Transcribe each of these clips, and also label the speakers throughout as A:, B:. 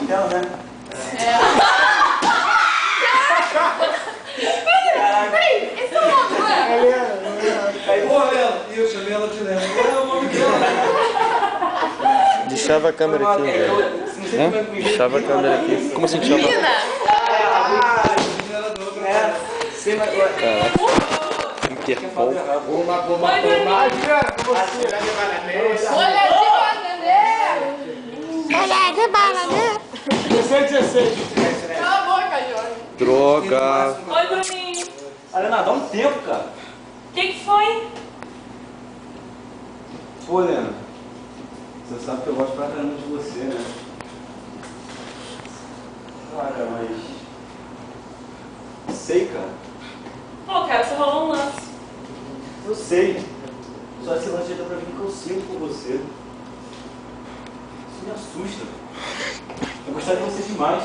A: Então, né?
B: Peraí, esse é o nome, não é?
A: Aí, porra, ela. E eu chamei ela de Léo. É o nome dela.
C: Deixava a câmera aqui, velho. Deixava a câmera aqui. Como assim deixava?
B: Menina!
C: Interpol.
B: Olha de bananeira!
D: 16.
B: Cala a boca, Jorge.
C: Droga.
E: Oi, Bruninho.
A: Helena, dá um tempo, cara.
E: O que foi?
A: Pô, Helena. Você sabe que eu gosto pra caramba de você, né? Cara, mas... Sei, cara.
E: Pô, cara, você rolou um lance.
A: Eu sei. Só esse lance já dá pra ver que eu sinto por você. Isso me assusta. Eu gostaria de você demais.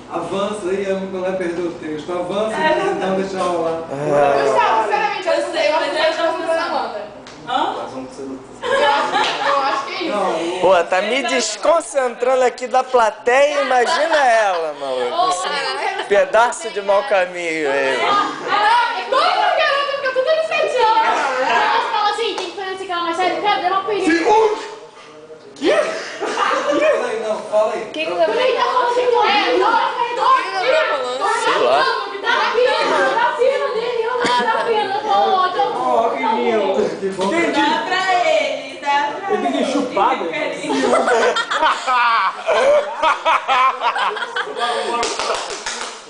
A: Avança aí, não vai perder o texto. Avança e não deixa rolar.
B: Gustavo, sinceramente, eu não sei. Eu acho que
E: Mas
B: você
E: eu
B: tá
E: não
B: na Amanda.
E: Hã?
B: Eu acho que é isso.
C: Pô, tá me desconcentrando aqui da plateia, imagina ela, maluco. Esse pedaço de mau caminho aí.
B: Todo mundo querendo, fica tudo ali certinho. Ela fala assim, tem que fazer assim, aquela mais séria. Cara, deu uma pergunta.
A: Fala aí, não, fala aí.
B: O que tá falando assim?
C: Sei lá.
B: Tá cima dele, eu tá pena.
A: Ó, que lindo. Que bom.
E: Dá pra ele, dá pra ele.
D: Ele tem chupado.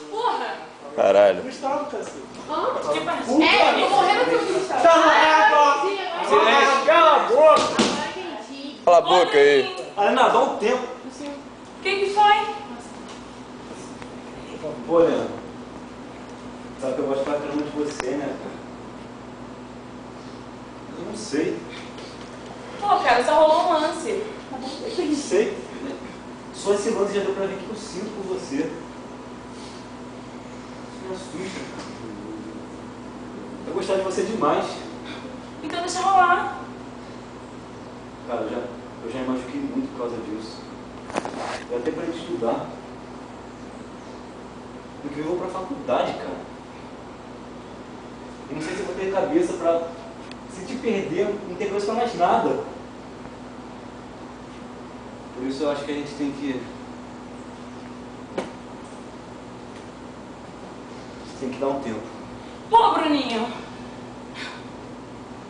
B: Porra.
C: Caralho.
D: Gustavo, cacete.
B: Tô morrendo aqui o Gustavo.
D: Silêncio, cala a boca.
B: Agora que eu entendi.
C: Cala a boca aí.
A: Helena, dá um tempo.
E: O que foi?
A: Pô, Helena. Sabe que eu gosto pra caramba de você, né, cara? Eu não sei.
E: Pô, cara, só rolou um lance.
A: Eu não sei. Só esse lance já deu pra ver que eu sinto por você. Isso me assusta. Eu gostaria de você demais.
E: Então deixa rolar.
A: Cara, eu já me machuquei muito por causa disso. Eu até parei de estudar. Porque eu vou pra faculdade, cara. Eu não sei se eu vou ter cabeça pra... Se te perder, não ter cabeça pra mais nada. Por isso eu acho que a gente tem que... Tem que dar um tempo.
E: Pô, Bruninho.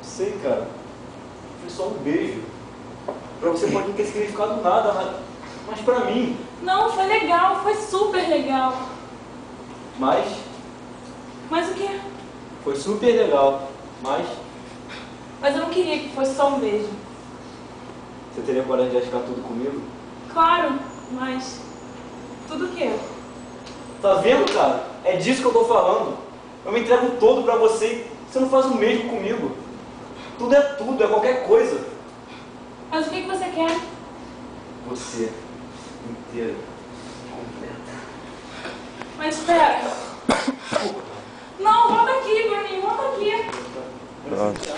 A: Sei, cara. Foi só um beijo. Pra você pode não ter significado nada, mas pra mim...
E: Não, foi legal, foi super legal.
A: Mas...
E: Mas o quê?
A: Foi super legal. Mas...
E: Mas eu não queria que fosse só um beijo.
A: Você teria coragem de arriscar tudo comigo?
E: Claro, mas... Tudo o quê?
A: Tá vendo, cara? É disso que eu tô falando. Eu me entrego todo pra você e você não faz o mesmo comigo. Tudo, é qualquer coisa.
E: Mas o que você quer?
A: Você, inteira, completa.
E: Mas espera. Não, volta aqui, Bruninho, volta aqui.
C: Nossa.